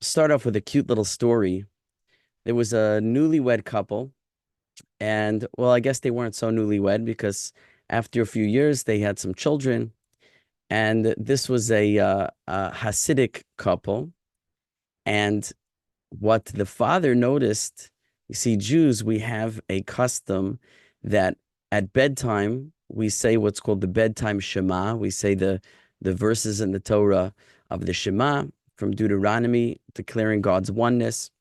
start off with a cute little story. There was a newlywed couple, and well, I guess they weren't so newlywed because after a few years they had some children. And this was a Hasidic couple. And what the father noticed, you see, Jews, we have a custom that at bedtime we say what's called the bedtime Shema. We say the verses in the Torah of the Shema from Deuteronomy, declaring God's oneness,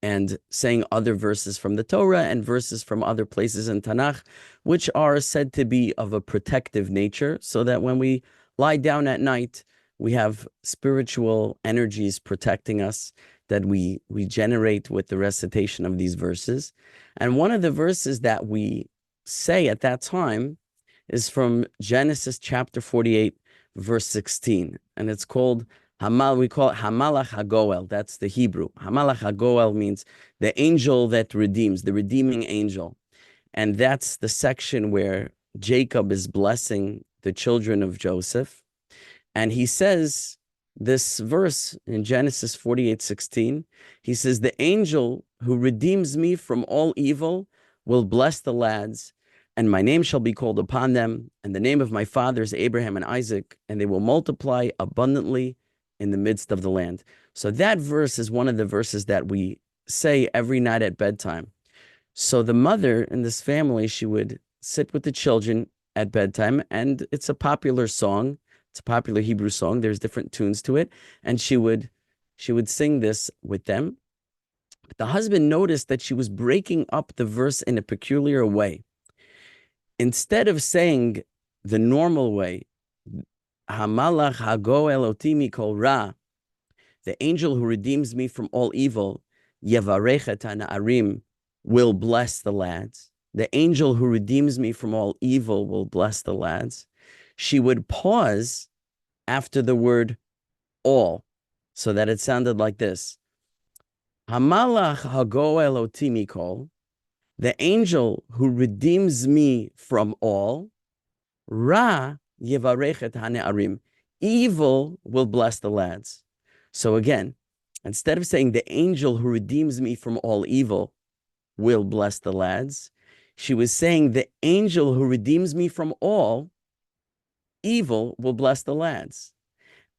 and saying other verses from the Torah and verses from other places in Tanakh, which are said to be of a protective nature, so that when we lie down at night, we have spiritual energies protecting us that we generate with the recitation of these verses. And one of the verses that we say at that time is from Genesis chapter 48, verse 16, and it's called we call it Hamalach HaGoel. That's the Hebrew. Hamalach HaGoel means the angel that redeems, the redeeming angel. And that's the section where Jacob is blessing the children of Joseph. And he says this verse in Genesis 48:16. He says, the angel who redeems me from all evil will bless the lads, and my name shall be called upon them, and the name of my fathers Abraham and Isaac, and they will multiply abundantly in the midst of the land. So that verse is one of the verses that we say every night at bedtime. So the mother in this family, she would sit with the children at bedtime, and it's a popular song. It's a popular Hebrew song. There's different tunes to it, and she would sing this with them. But the husband noticed that she was breaking up the verse in a peculiar way. Instead of saying the normal way, Hamalach HaGoel oti mikol ra, the angel who redeems me from all evil, Yevarech et hana'arim, will bless the lads. The angel who redeems me from all evil will bless the lads. She would pause after the word all, so that it sounded like this. Hamalach HaGoel oti mikol, the angel who redeems me from all, Ra Yevarech et hana'arim, evil will bless the lads. So again, instead of saying the angel who redeems me from all evil will bless the lads, she was saying the angel who redeems me from all evil will bless the lads.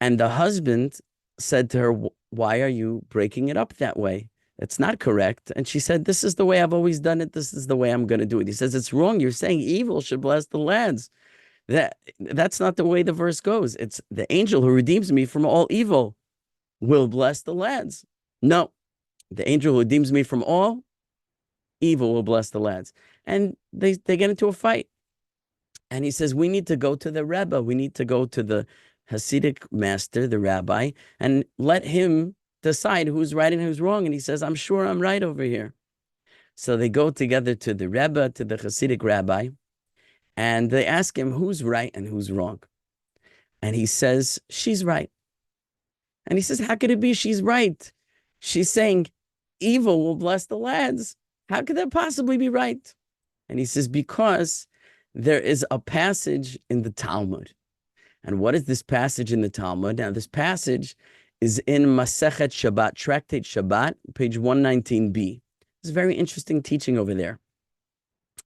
And the husband said to her, why are you breaking it up that way? It's not correct. And she said, this is the way I've always done it. This is the way I'm going to do it. He says, it's wrong. You're saying evil should bless the lads. That's not the way the verse goes. It's the angel who redeems me from all evil will bless the lads. No, the angel who redeems me from all evil will bless the lads. And they get into a fight. And he says, we need to go to the Rabbi. We need to go to the Hasidic master, the Rabbi, and let him decide who's right and who's wrong. And he says, I'm sure I'm right over here. So they go together to the Rebbe, to the Hasidic Rabbi, and they ask him who's right and who's wrong. And he says, she's right. And he says, how could it be she's right? She's saying evil will bless the lads. How could that possibly be right? And he says, because there is a passage in the Talmud. And what is this passage in the Talmud? Now, this passage is in Masechet Shabbat, Tractate Shabbat, page 119b. It's a very interesting teaching over there.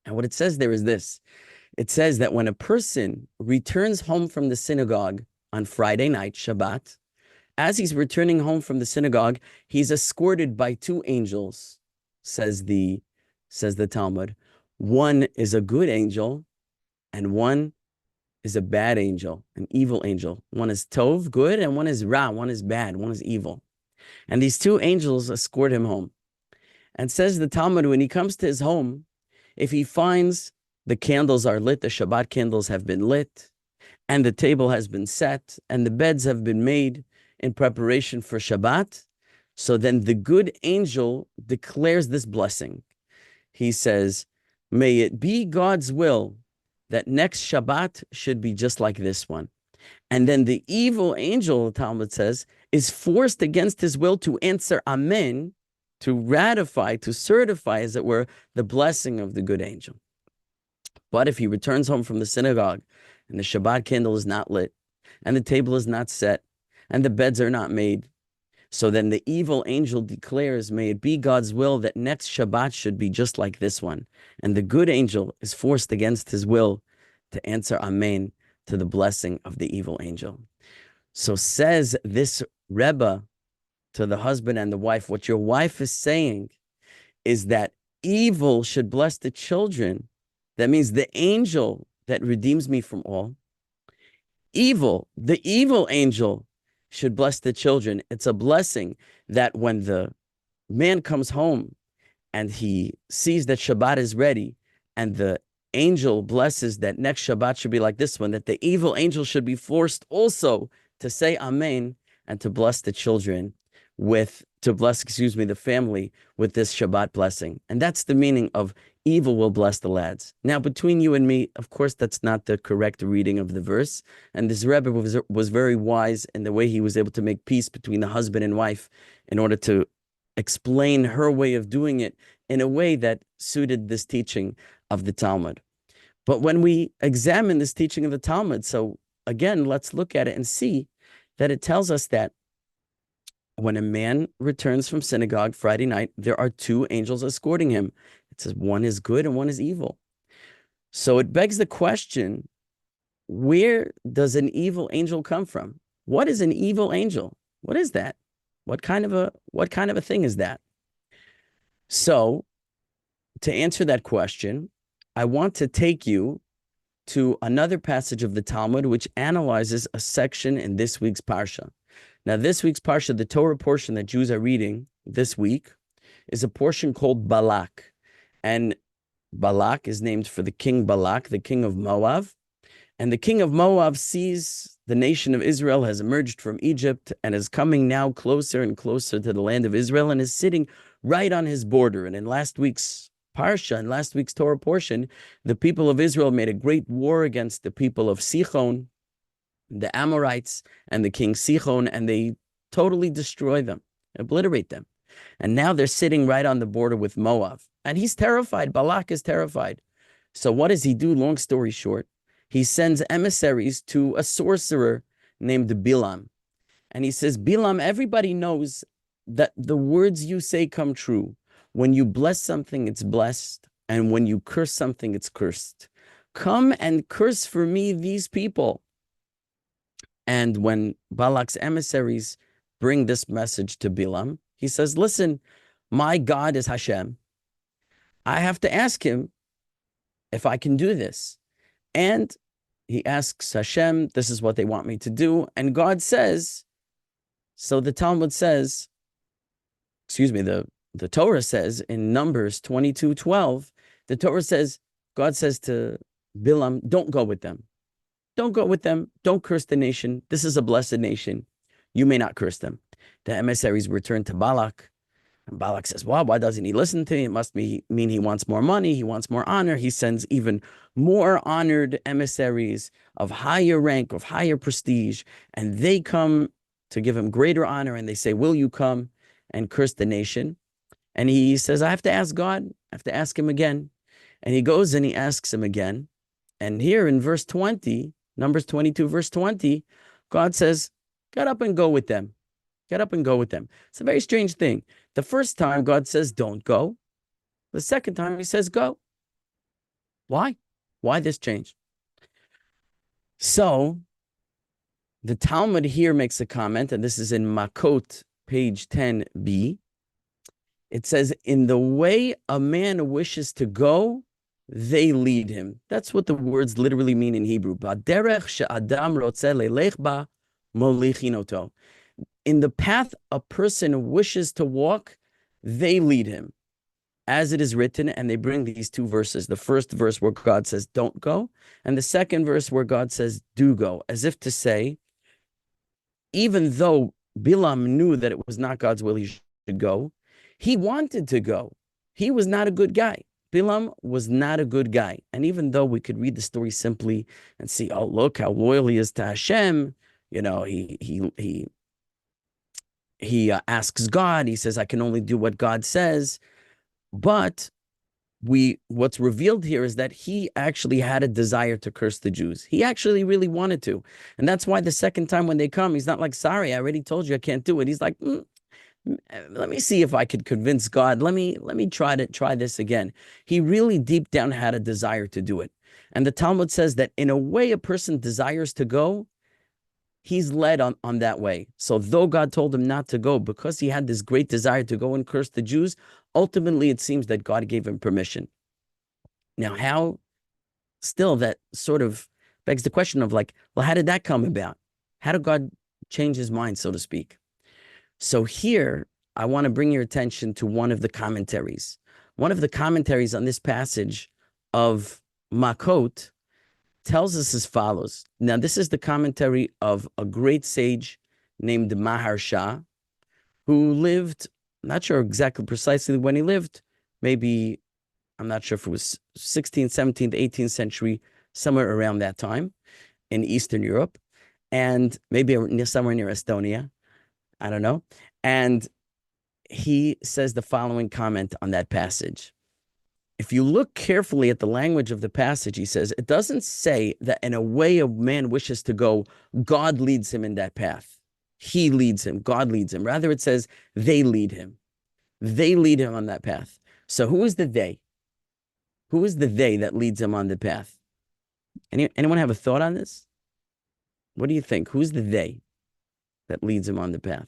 And what it says there is this. It says that when a person returns home from the synagogue on Friday night, Shabbat, as he's returning home from the synagogue, he's escorted by two angels, says the Talmud. One is a good angel, and one is a bad angel, an evil angel. One is Tov, good, and one is Ra, one is bad, one is evil. And these two angels escort him home. And says the Talmud, when he comes to his home, if he finds the candles are lit, the Shabbat candles have been lit, and the table has been set, and the beds have been made in preparation for Shabbat, so then the good angel declares this blessing. He says, may it be God's will that next Shabbat should be just like this one. And then the evil angel, the Talmud says, is forced against his will to answer Amen, to ratify, to certify, as it were, the blessing of the good angel. But if he returns home from the synagogue and the Shabbat candle is not lit, and the table is not set, and the beds are not made, So then the evil angel declares, may it be God's will that next Shabbat should be just like this one. And the good angel is forced against his will to answer Amen to the blessing of the evil angel. So says this Rebbe to the husband and the wife, what your wife is saying is that evil should bless the children. That means the angel that redeems me from all. The evil angel should bless the children. It's a blessing that when the man comes home and he sees that Shabbat is ready and the angel blesses that next Shabbat should be like this one, that the evil angel should be forced also to say Amen and to bless the children the family with this Shabbat blessing. And that's the meaning of evil will bless the lads. Now, between you and me, of course, that's not the correct reading of the verse. And this Rebbe was very wise in the way he was able to make peace between the husband and wife in order to explain her way of doing it in a way that suited this teaching of the Talmud. But when we examine this teaching of the Talmud, so again, let's look at it and see that it tells us that when a man returns from synagogue Friday night, there are two angels escorting him. It says one is good and one is evil. So it begs the question, where does an evil angel come from? What is an evil angel? What is that? What kind of a thing is that? So to answer that question, I want to take you to another passage of the Talmud which analyzes a section in this week's Parsha. Now, this week's Parsha, the Torah portion that Jews are reading this week, is a portion called Balak. And Balak is named for the king Balak, the king of Moab. And the king of Moab sees the nation of Israel has emerged from Egypt and is coming now closer and closer to the land of Israel and is sitting right on his border. And in last week's Parsha, in last week's Torah portion, the people of Israel made a great war against the people of Sichon, the Amorites, and the king Sichon, and they totally destroy them, obliterate them. And now they're sitting right on the border with Moab. And he's terrified. Balak is terrified. So what does he do? Long story short, he sends emissaries to a sorcerer named Bilam. And he says, Bilam, everybody knows that the words you say come true. When you bless something, it's blessed. And when you curse something, it's cursed. Come and curse for me these people. And when Balak's emissaries bring this message to Bilam, he says, listen, my God is Hashem. I have to ask him if I can do this. And he asks Hashem, this is what they want me to do. And God says, so the Talmud says, the Torah says in Numbers 22:12, the Torah says, God says to Bilam, don't go with them. Don't go with them. Don't curse the nation. This is a blessed nation. You may not curse them. The emissaries return to Balak. And Balak says, well, why doesn't he listen to me? It must mean he wants more money. He wants more honor. He sends even more honored emissaries of higher rank, of higher prestige. And they come to give him greater honor. And they say, will you come and curse the nation? And he says, I have to ask God. I have to ask him again. And he goes and he asks him again. And here in verse 20, Numbers 22, verse 20, God says, get up and go with them. Get up and go with them. It's a very strange thing. The first time God says, don't go. The second time he says, go. Why? Why this change? So the Talmud here makes a comment, and this is in Makot, page 10b. It says, in the way a man wishes to go, they lead him. That's what the words literally mean in Hebrew. In the path a person wishes to walk, they lead him. As it is written, and they bring these two verses. The first verse where God says, don't go, and the second verse where God says, do go. As if to say, even though Bilam knew that it was not God's will he should go, he wanted to go. He was not a good guy. Bilam was not a good guy. And even though we could read the story simply and see, oh, look how loyal he is to Hashem, he asks God, he says, I can only do what God says. But what's revealed here is that he actually had a desire to curse the Jews. He actually really wanted to. And that's why the second time when they come, he's not like, sorry, I already told you I can't do it. He's like, Let me see if I could convince God. Let me try this again. He really deep down had a desire to do it. And the Talmud says that in a way a person desires to go, he's led on that way. So though God told him not to go, because he had this great desire to go and curse the Jews, ultimately it seems that God gave him permission. Now, how still that sort of begs the question of like, well, how did that come about? How did God change his mind, so to speak? So here, I want to bring your attention to one of the commentaries. One of the commentaries on this passage of Makot tells us as follows. Now, this is the commentary of a great sage named Maharsha, who lived, I'm not sure exactly precisely when he lived, maybe, I'm not sure if it was 16th, 17th, 18th century, somewhere around that time in Eastern Europe, and maybe somewhere near Estonia. I don't know. And he says the following comment on that passage. If you look carefully at the language of the passage, he says, it doesn't say that in a way a man wishes to go, God leads him in that path. He leads him. God leads him. Rather, it says they lead him. They lead him on that path. So who is the they? Who is the they that leads him on the path? Anyone have a thought on this? What do you think? Who's the they that leads him on the path?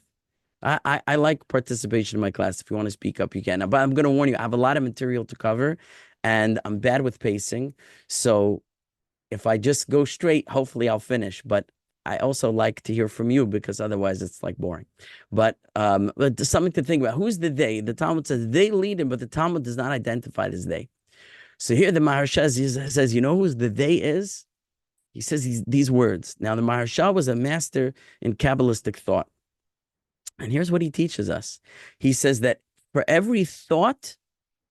I like participation in my class. If you want to speak up, you can. But I'm going to warn you, I have a lot of material to cover, and I'm bad with pacing. So if I just go straight, hopefully I'll finish. But I also like to hear from you, because otherwise it's like boring. But something to think about. Who's the they? The Talmud says they lead him, but the Talmud does not identify it as they. So here the Maharsha says, you know who the they is? He says these words. Now, the Maharsha was a master in Kabbalistic thought. And here's what he teaches us. He says that for every thought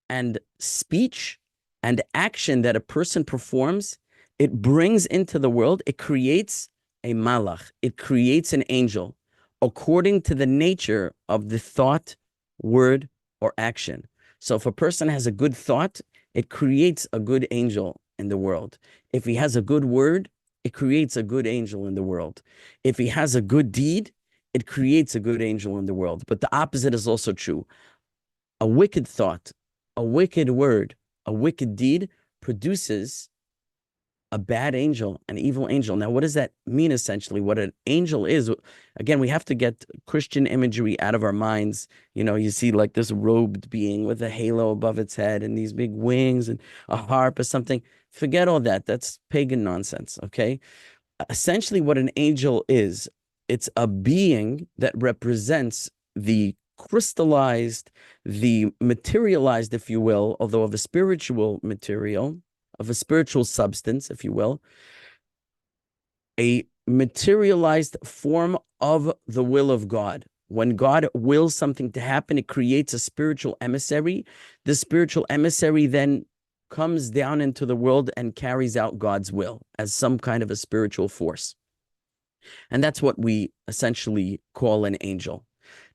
and speech and action that a person performs, it brings into the world, it creates a malach. It creates an angel according to the nature of the thought, word, or action. So if a person has a good thought, it creates a good angel in the world. If he has a good word, it creates a good angel in the world. If he has a good deed, it creates a good angel in the world. But the opposite is also true. A wicked thought, a wicked word, a wicked deed produces a bad angel, an evil angel. Now, what does that mean essentially? What an angel is, again, we have to get Christian imagery out of our minds. You know, you see like this robed being with a halo above its head and these big wings and a harp or something. Forget all that. That's pagan nonsense, okay? Essentially, what an angel is, it's a being that represents the crystallized, the materialized, if you will, although of a spiritual material, of a spiritual substance, if you will, a materialized form of the will of God. When God wills something to happen, it creates a spiritual emissary. The spiritual emissary then comes down into the world and carries out God's will as some kind of a spiritual force. And that's what we essentially call an angel.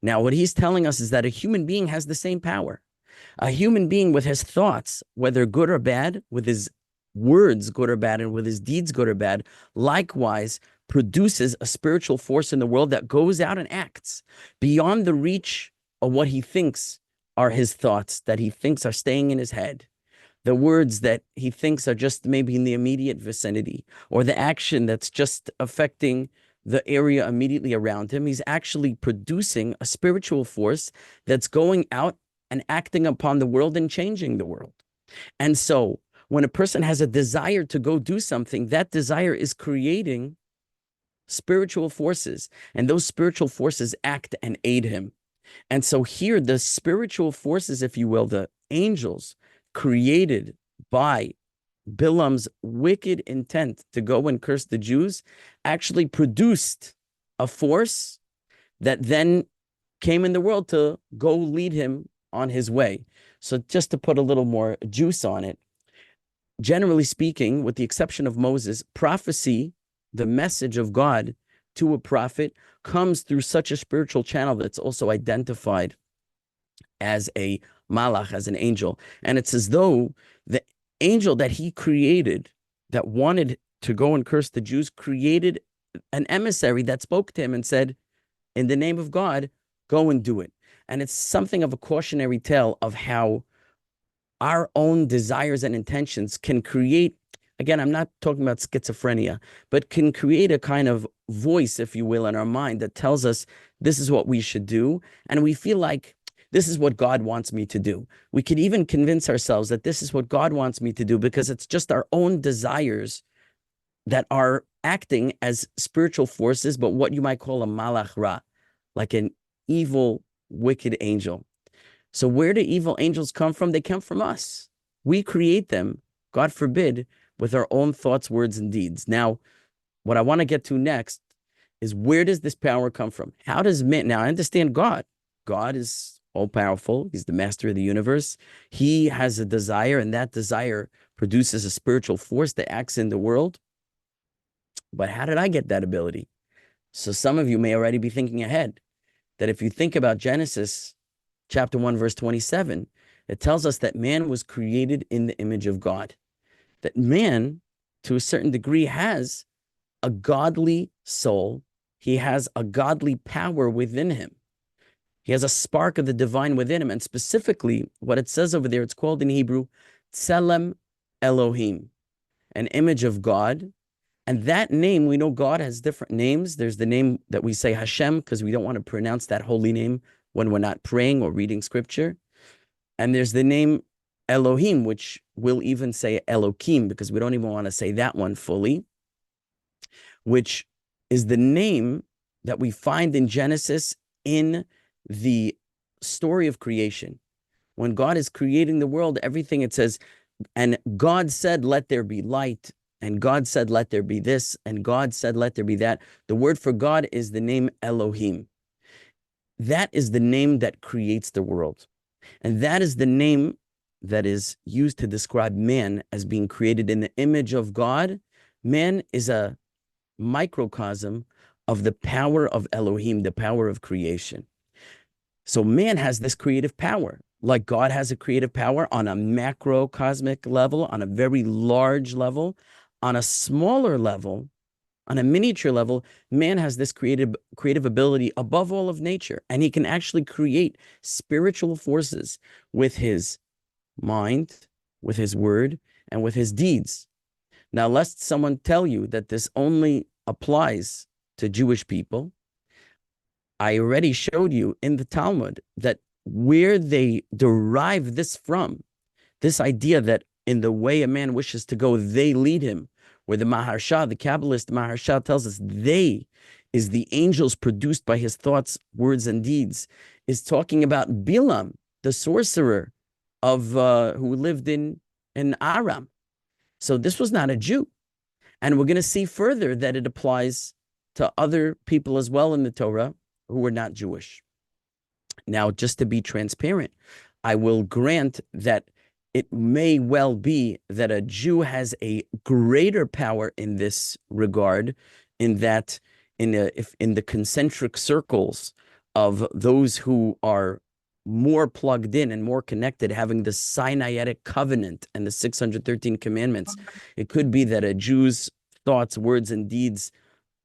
Now, what he's telling us is that a human being has the same power. A human being with his thoughts, whether good or bad, with his words good or bad, and with his deeds good or bad, likewise produces a spiritual force in the world that goes out and acts beyond the reach of what he thinks are his thoughts, that he thinks are staying in his head, the words that he thinks are just maybe in the immediate vicinity, or the action that's just affecting the area immediately around him. He's actually producing a spiritual force that's going out and acting upon the world and changing the world. And so when a person has a desire to go do something, that desire is creating spiritual forces, and those spiritual forces act and aid him. And so here, the spiritual forces, if you will, the angels created by Bilam's wicked intent to go and curse the Jews, actually produced a force that then came in the world to go lead him on his way. So just to put a little more juice on it, generally speaking, with the exception of Moses, prophecy, the message of God to a prophet, comes through such a spiritual channel that's also identified as a malach, as an angel. And it's as though the angel that he created, that wanted to go and curse the Jews, created an emissary that spoke to him and said, in the name of God, go and do it. And it's something of a cautionary tale of how our own desires and intentions can create, again, I'm not talking about schizophrenia, but can create a kind of voice, if you will, in our mind that tells us this is what we should do. And we feel like this is what God wants me to do. We could even convince ourselves that this is what God wants me to do because it's just our own desires that are acting as spiritual forces, but what you might call a malach ra, like an evil, wicked angel. So where do evil angels come from? They come from us. We create them, God forbid, with our own thoughts, words, and deeds. Now, what I want to get to next is where does this power come from? How does man, now I understand God. God is all powerful. He's the master of the universe. He has a desire, and that desire produces a spiritual force that acts in the world. But how did I get that ability? So some of you may already be thinking ahead that if you think about Genesis chapter 1, verse 27, it tells us that man was created in the image of God. That man, to a certain degree, has a godly soul. He has a godly power within him. He has a spark of the divine within him. And specifically, what it says over there, it's called in Hebrew, Tselem Elohim, an image of God. And that name, we know God has different names. There's the name that we say Hashem, because we don't want to pronounce that holy name when we're not praying or reading scripture. And there's the name Elohim, which we'll even say Elohim, because we don't even want to say that one fully, which is the name that we find in Genesis in the story of creation. When God is creating the world, everything it says, and God said, let there be light. And God said, let there be this. And God said, let there be that. The word for God is the name Elohim. That is the name that creates the world. And that is the name that is used to describe man as being created in the image of God. Man is a microcosm of the power of Elohim, the power of creation. So man has this creative power, like God has a creative power on a macrocosmic level, on a very large level. On a smaller level, on a miniature level, man has this creative ability above all of nature, and he can actually create spiritual forces with his mind, with his word, and with his deeds. Now, lest someone tell you that this only applies to Jewish people, I already showed you in the Talmud that where they derive this from, this idea that in the way a man wishes to go, they lead him. Where the Maharsha, the Kabbalist Maharsha tells us they is the angels produced by his thoughts, words, and deeds, is talking about Bilam, the sorcerer of who lived in Aram. So this was not a Jew. And we're going to see further that it applies to other people as well in the Torah who were not Jewish. Now, just to be transparent, I will grant that it may well be that a Jew has a greater power in this regard, in that in the concentric circles of those who are more plugged in and more connected, having the Sinaitic covenant and the 613 commandments, it could be that a Jew's thoughts, words, and deeds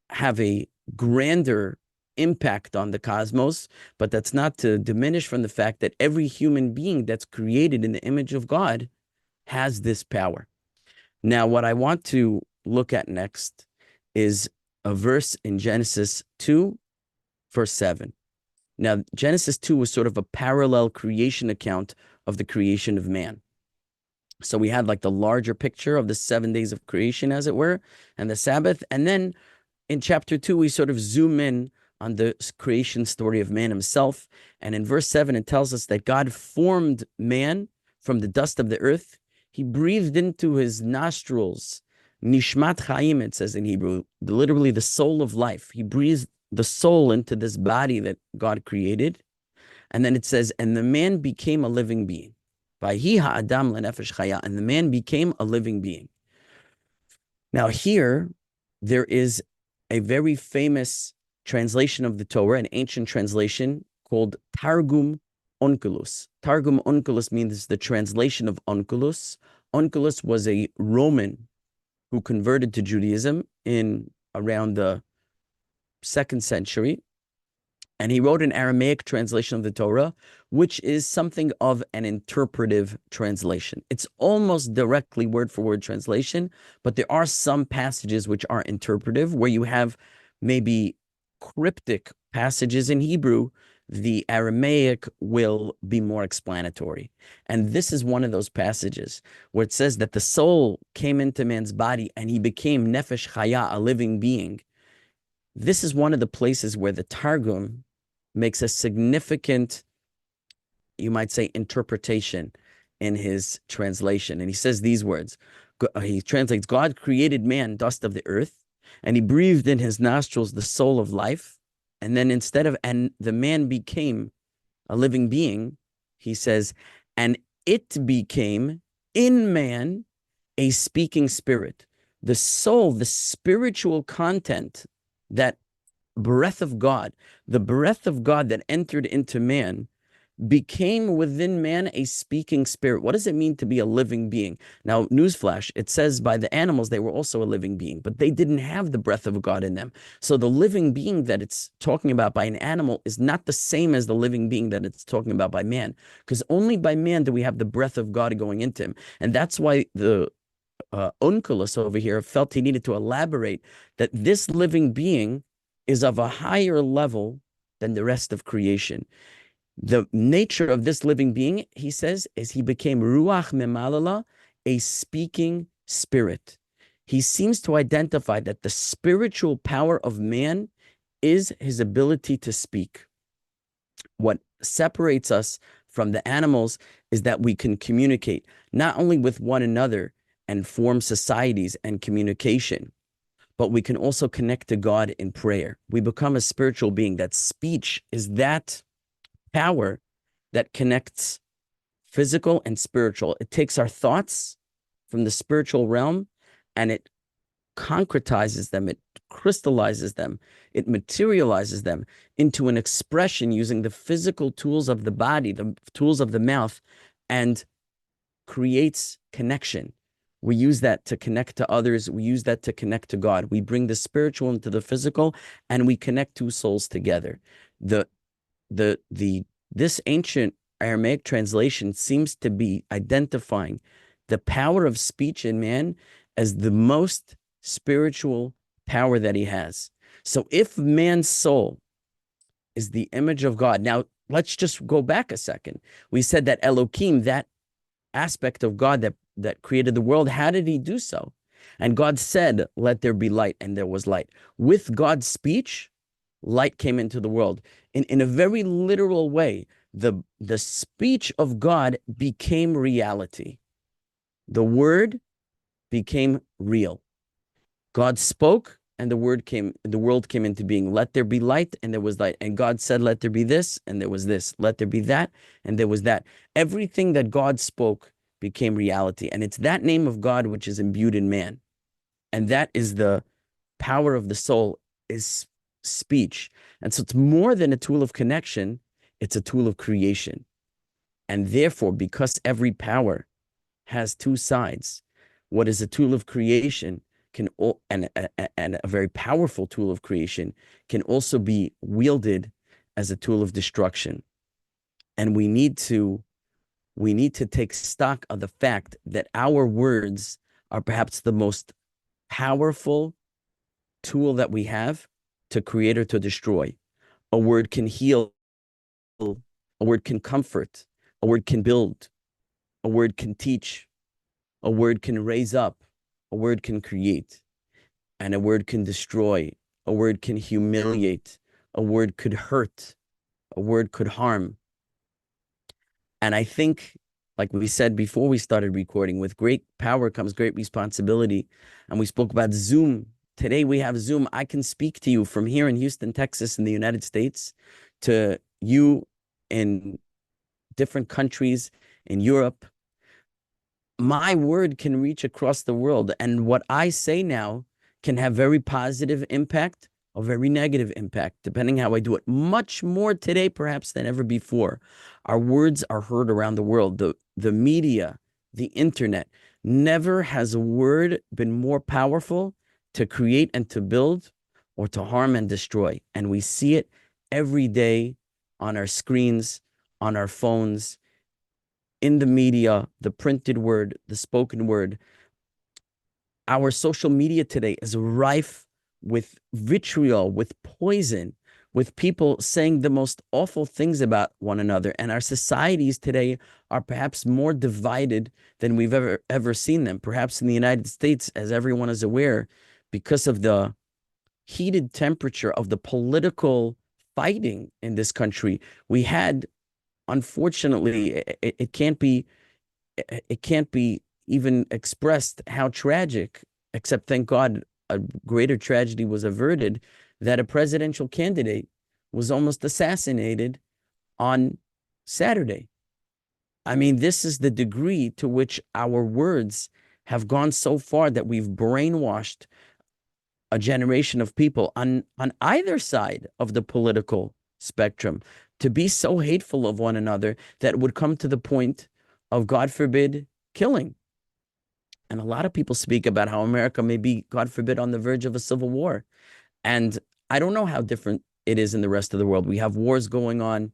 have a grander impact on the cosmos, but that's not to diminish from the fact that every human being that's created in the image of God has this power. Now, what I want to look at next is a verse in Genesis 2, verse 7. Now, Genesis 2 was sort of a parallel creation account of the creation of man. So we had like the larger picture of the 7 days of creation, as it were, and the Sabbath. And then in chapter 2, we sort of zoom in on the creation story of man himself. And in verse 7, it tells us that God formed man from the dust of the earth. He breathed into his nostrils, nishmat chaim, it says in Hebrew, literally the soul of life. He breathed the soul into this body that God created. And then it says, and the man became a living being. Vayhi ha'adam lenefesh chaya, and the man became a living being. Now here, there is a very famous translation of the Torah, an ancient translation called Targum Onkelos. Targum Onkelos means the translation of Onkelos. Onkelos was a Roman who converted to Judaism in around the 2nd century. And he wrote an Aramaic translation of the Torah, which is something of an interpretive translation. It's almost directly word for word translation, but there are some passages which are interpretive, where you have maybe cryptic passages in Hebrew. The Aramaic will be more explanatory. And this is one of those passages where it says that the soul came into man's body and he became nefesh chaya, a living being. This is one of the places where the Targum makes a significant, you might say, interpretation in his translation. And he says these words. He translates, God created man, dust of the earth, and he breathed in his nostrils the soul of life. And then instead of, and the man became a living being, he says, and it became in man a speaking spirit. The soul, the spiritual content, that breath of God, the breath of God that entered into man, became within man a speaking spirit. What does it mean to be a living being? Now, newsflash, it says by the animals, they were also a living being, but they didn't have the breath of God in them. So the living being that it's talking about by an animal is not the same as the living being that it's talking about by man, because only by man do we have the breath of God going into him. And that's why the Onkelos over here felt he needed to elaborate that this living being is of a higher level than the rest of creation. The nature of this living being, he says, is he became Ruach Memalala, a speaking spirit. He seems to identify that the spiritual power of man is his ability to speak. What separates us from the animals is that we can communicate not only with one another and form societies and communication, but we can also connect to God in prayer. We become a spiritual being. That speech is that power that connects physical and spiritual. It takes our thoughts from the spiritual realm and it concretizes them, it crystallizes them, it materializes them into an expression using the physical tools of the body, the tools of the mouth, and creates connection. We use that to connect to others. We use that to connect to God. We bring the spiritual into the physical and we connect two souls together. This ancient Aramaic translation seems to be identifying the power of speech in man as the most spiritual power that he has. So if man's soul is the image of God, now let's just go back a second. We said that Elohim, that aspect of God that created the world, how did he do so? And God said, let there be light, and there was light. With God's speech, light came into the world. In a very literal way, the speech of God became reality. The word became real. God spoke, and the world came into being. Let there be light, and there was light. And God said, let there be this, and there was this. Let there be that, and there was that. Everything that God spoke became reality. And it's that name of God which is imbued in man. And that is the power of the soul, is speech. And so it's more than a tool of connection, it's a tool of creation. And therefore, because every power has two sides, what is a tool of creation can and a very powerful tool of creation can also be wielded as a tool of destruction. And we need to take stock of the fact that our words are perhaps the most powerful tool that we have to create or to destroy. A word can heal, a word can comfort, a word can build, a word can teach, a word can raise up, a word can create, and a word can destroy, a word can humiliate, a word could hurt, a word could harm. And I think, like we said before we started recording, with great power comes great responsibility. And we spoke about Zoom. Today we have Zoom. I can speak to you from here in Houston, Texas, in the United States, to you in different countries in Europe. My word can reach across the world. And what I say now can have very positive impact or very negative impact, depending how I do it. Much more today, perhaps, than ever before. Our words are heard around the world. The media, the internet, never has a word been more powerful to create and to build or to harm and destroy. And we see it every day on our screens, on our phones, in the media, the printed word, the spoken word. Our social media today is rife with vitriol, with poison, with people saying the most awful things about one another. And our societies today are perhaps more divided than we've ever seen them. Perhaps in the United States, as everyone is aware, because of the heated temperature of the political fighting in this country, we had, unfortunately, it can't be even expressed how tragic, except thank God a greater tragedy was averted, that a presidential candidate was almost assassinated on Saturday. I mean, this is the degree to which our words have gone so far that we've brainwashed a generation of people on either side of the political spectrum to be so hateful of one another that would come to the point of, God forbid, killing. And a lot of people speak about how America may be, God forbid, on the verge of a civil war. And I don't know how different it is in the rest of the world. We have wars going on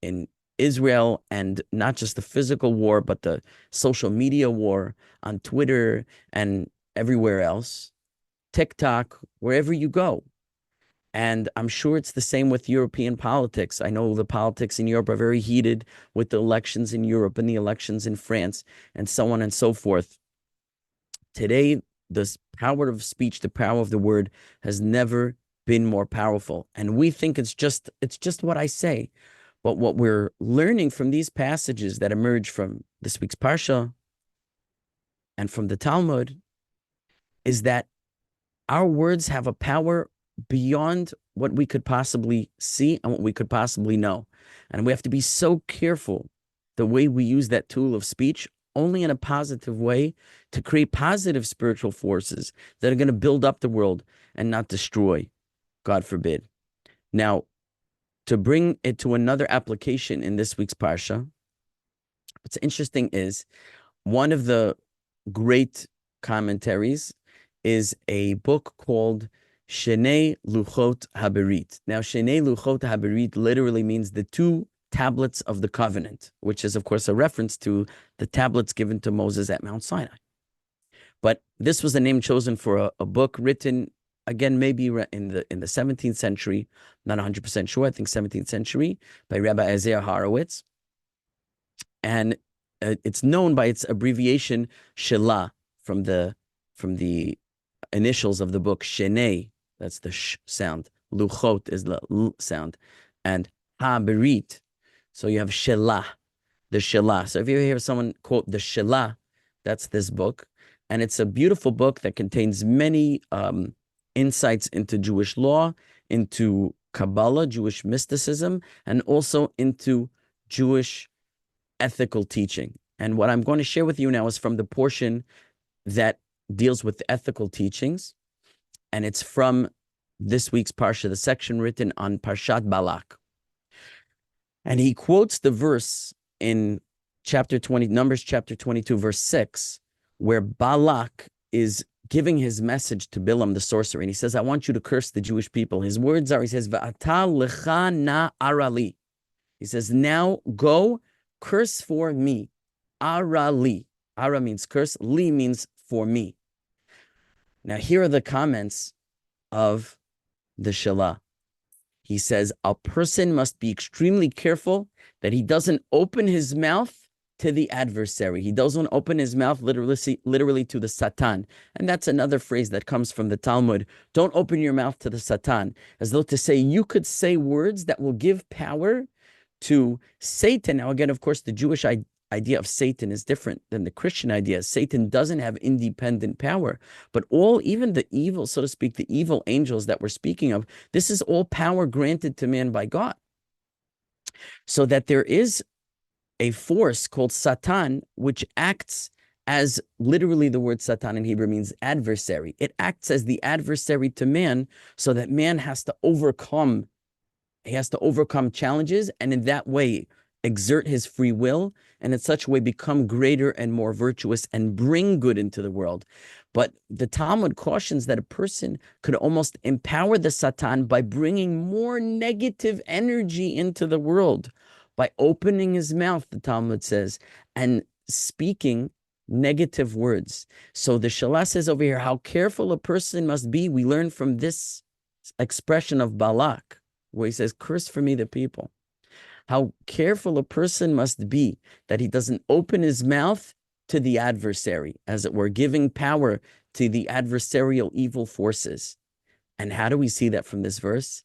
in Israel, and not just the physical war, but the social media war on Twitter and everywhere else, TikTok, wherever you go. And I'm sure it's the same with European politics. I know the politics in Europe are very heated with the elections in Europe and the elections in France and so on and so forth. Today, the power of speech, the power of the word has never been more powerful. And we think it's just what I say. But what we're learning from these passages that emerge from this week's Parsha and from the Talmud is that our words have a power beyond what we could possibly see and what we could possibly know. And we have to be so careful the way we use that tool of speech, only in a positive way, to create positive spiritual forces that are going to build up the world and not destroy, God forbid. Now, to bring it to another application in this week's Parsha, what's interesting is one of the great commentaries is a book called Shnei Luchot HaBerit. Now, Shnei Luchot HaBerit literally means the two tablets of the covenant, which is, of course, a reference to the tablets given to Moses at Mount Sinai. But this was a name chosen for a book written, again, maybe in the 17th century, not 100% sure, I think 17th century, by Rabbi Isaiah Horowitz. And it's known by its abbreviation Shelah, from the initials of the book, Shnei, that's the sh sound, Luchot is the l sound, and Ha-Berit, so you have Shelah, the Shelah. So if you hear someone quote the Shelah, that's this book. And it's a beautiful book that contains many insights into Jewish law, into Kabbalah, Jewish mysticism, and also into Jewish ethical teaching. And what I'm going to share with you now is from the portion that deals with the ethical teachings, and it's from this week's Parsha, the section written on Parshat Balak. And he quotes the verse in chapter 20, Numbers chapter 22, verse 6, where Balak is giving his message to Bilam the sorcerer, and he says, I want you to curse the Jewish people. His words are, he says, V'ata lecha na arali. He says, now go curse for me. Arali. Ara means curse. Li means for me. Now, here are the comments of the Shelah. He says, a person must be extremely careful that he doesn't open his mouth to the adversary. He doesn't open his mouth literally to the Satan. And that's another phrase that comes from the Talmud. Don't open your mouth to the Satan. As though to say, you could say words that will give power to Satan. Now, again, of course, the Jewish idea of Satan is different than the Christian idea. Satan doesn't have independent power, but even the evil, so to speak, the evil angels that we're speaking of, this is all power granted to man by God. So that there is a force called Satan, which acts as, literally the word Satan in Hebrew means adversary. It acts as the adversary to man, so that man has to overcome challenges, and in that way exert his free will, and in such a way become greater and more virtuous and bring good into the world. But the Talmud cautions that a person could almost empower the Satan by bringing more negative energy into the world, by opening his mouth, the Talmud says, and speaking negative words. So the Shalah says over here, how careful a person must be. We learn from this expression of Balak, where he says, curse for me the people. How careful a person must be that he doesn't open his mouth to the adversary, as it were, giving power to the adversarial evil forces. And how do we see that from this verse?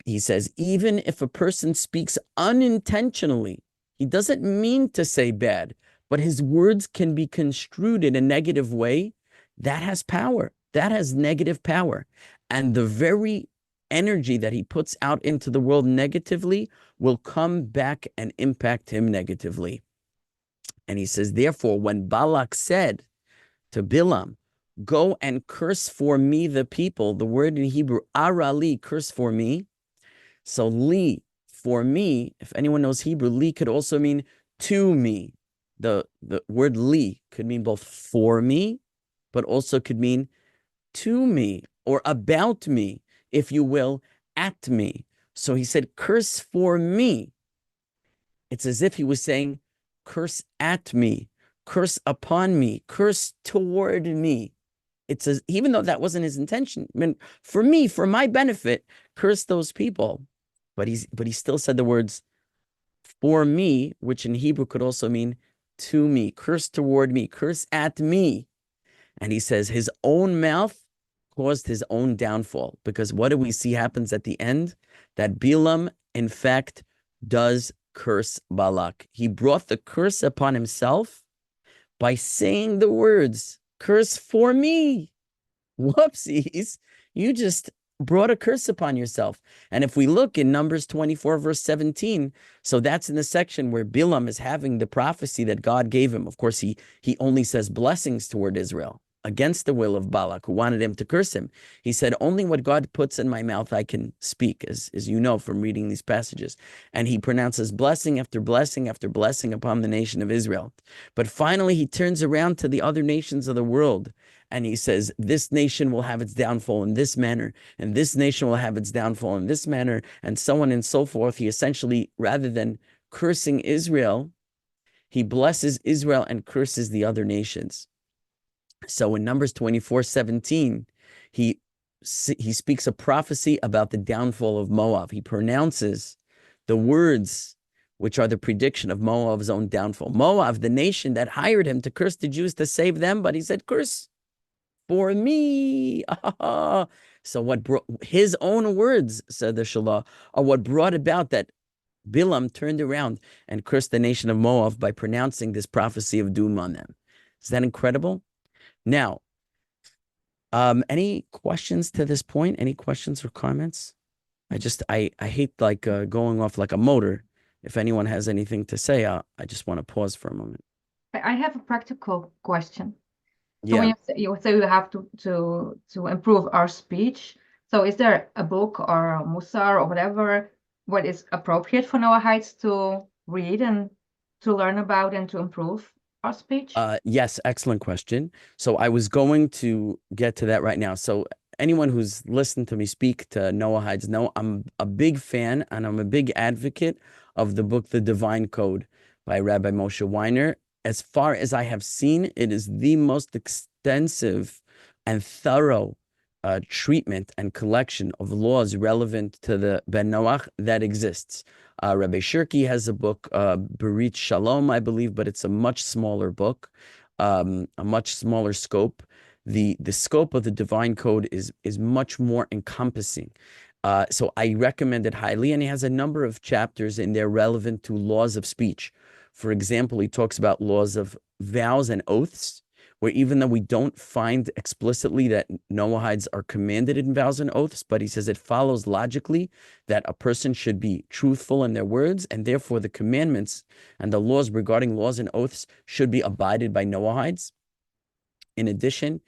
He says, even if a person speaks unintentionally, he doesn't mean to say bad, but his words can be construed in a negative way. That has power. That has negative power. And the very energy that he puts out into the world negatively will come back and impact him negatively. And he says, therefore, when Balak said to Bilam, go and curse for me the people, the word in Hebrew, arali, curse for me. So li, for me, if anyone knows Hebrew, li could also mean to me. The word li could mean both for me, but also could mean to me or about me, if you will, at me. So he said, curse for me. It's as if he was saying, curse at me, curse upon me, curse toward me. It's as, even though that wasn't his intention. I mean, for me, for my benefit, curse those people. But he still said the words for me, which in Hebrew could also mean to me, curse toward me, curse at me. And he says his own mouth caused his own downfall, because what do we see happens at the end? That Bilam, in fact, does curse Balak. He brought the curse upon himself by saying the words, curse for me. Whoopsies, you just brought a curse upon yourself. And if we look in Numbers 24, verse 17, so that's in the section where Bilam is having the prophecy that God gave him. Of course, he only says blessings toward Israel, against the will of Balak, who wanted him to curse him. He said, only what God puts in my mouth I can speak, as you know from reading these passages. And he pronounces blessing after blessing after blessing upon the nation of Israel. But finally, he turns around to the other nations of the world, and he says, this nation will have its downfall in this manner, and this nation will have its downfall in this manner, and so on and so forth. He essentially, rather than cursing Israel, he blesses Israel and curses the other nations. So in Numbers 24:17, he speaks a prophecy about the downfall of Moab. He pronounces the words which are the prediction of Moab's own downfall. Moab, the nation that hired him to curse the Jews to save them, but he said, curse for me. So what brought his own words, said the Shalah, are what brought about that Bilam turned around and cursed the nation of Moab by pronouncing this prophecy of doom on them. Is that incredible? Now, any questions to this point? Any questions or comments? I hate like going off like a motor. If anyone has anything to say, I just want to pause for a moment. I have a practical question. So Yeah. when you say we have to improve our speech, so is there a book or a Musar or whatever what is appropriate for Noahites to read and to learn about and to improve our speech? Yes, excellent question. So I was going to get to that right now. So anyone who's listened to me speak to Noahides know I'm a big fan and I'm a big advocate of the book, The Divine Code by Rabbi Moshe Weiner. As far as I have seen, it is the most extensive and thorough treatment and collection of laws relevant to the Ben Noach that exists. Rabbi Shirky has a book, Berit Shalom, I believe, but it's a much smaller book, a much smaller scope. The scope of the Divine Code is much more encompassing. So I recommend it highly, and he has a number of chapters in there relevant to laws of speech. For example, he talks about laws of vows and oaths, where even though we don't find explicitly that Noahides are commanded in vows and oaths, but he says it follows logically that a person should be truthful in their words, and therefore the commandments and the laws regarding laws and oaths should be abided by Noahides. In addition,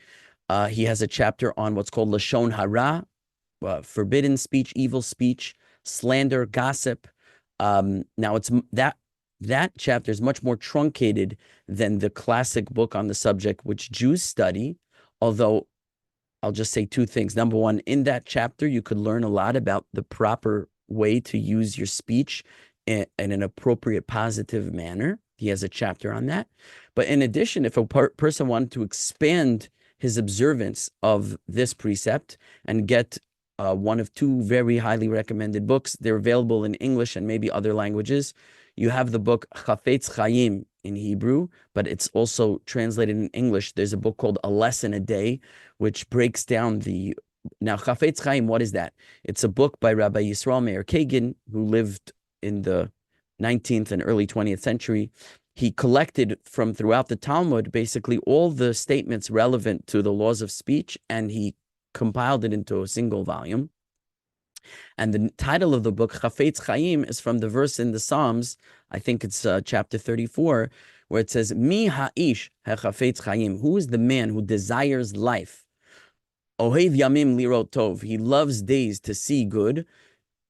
he has a chapter on what's called Lashon Hara, forbidden speech, evil speech, slander, gossip. Now it's that chapter is much more truncated than the classic book on the subject, which Jews study Although I'll just say two things. Number one, in that chapter, you could learn a lot about the proper way to use your speech in an appropriate, positive manner. He has a chapter on that. But in addition, if a person wanted to expand his observance of this precept and get one of two very highly recommended books, they're available in English and maybe other languages. You have the book Chafetz Chaim in Hebrew, but it's also translated in English. There's a book called A Lesson a Day, which breaks down the... Now, Chafetz Chaim, what is that? It's a book by Rabbi Yisrael Meir Kagan, who lived in the 19th and early 20th century. He collected from throughout the Talmud, basically all the statements relevant to the laws of speech, and he compiled it into a single volume. And the title of the book, Chafetz Chaim, is from the verse in the Psalms, I think it's chapter 34, where it says, Mi ha'ish ha'chafetz chaim, who is the man who desires life? Ohev yamim lirot tov, he loves days to see good.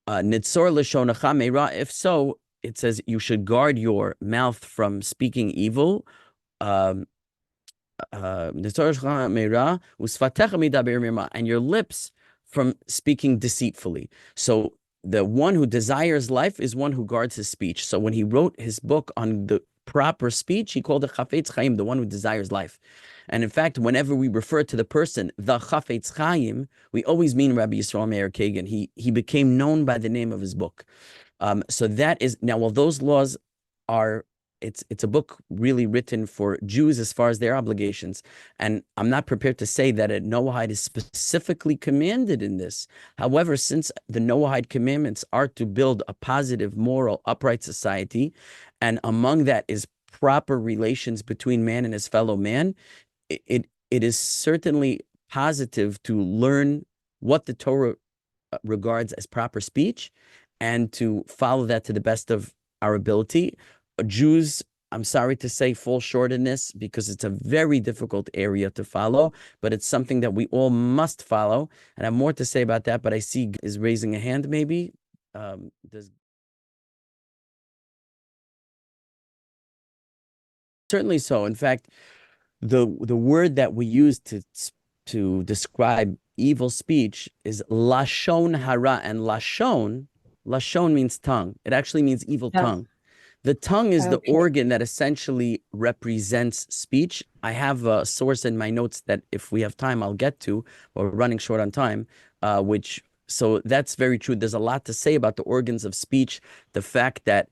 Nitzor l'shonacha meira, if so, it says you should guard your mouth from speaking evil. And your lips from speaking deceitfully. So the one who desires life is one who guards his speech. So when he wrote his book on the proper speech, he called it Chafetz Chaim, the one who desires life. And in fact, whenever we refer to the person, the Chafetz Chaim, we always mean Rabbi Yisrael Meir Kagan. He became known by the name of his book. So that is, now, while those laws are, it's a book really written for Jews as far as their obligations. And I'm not prepared to say that a Noahide is specifically commanded in this. However, since the Noahide commandments are to build a positive, moral, upright society, and among that is proper relations between man and his fellow man, it is certainly positive to learn what the Torah regards as proper speech and to follow that to the best of our ability. Jews, I'm sorry to say, fall short in this because it's a very difficult area to follow, but it's something that we all must follow. And I have more to say about that, but I see is raising a hand maybe. Certainly so. In fact, the word that we use to describe evil speech is lashon hara, and lashon means tongue. It actually means evil tongue. The tongue is the organ that essentially represents speech. I have a source in my notes that if we have time, I'll get to. We're running short on time, so that's very true. There's a lot to say about the organs of speech. The fact that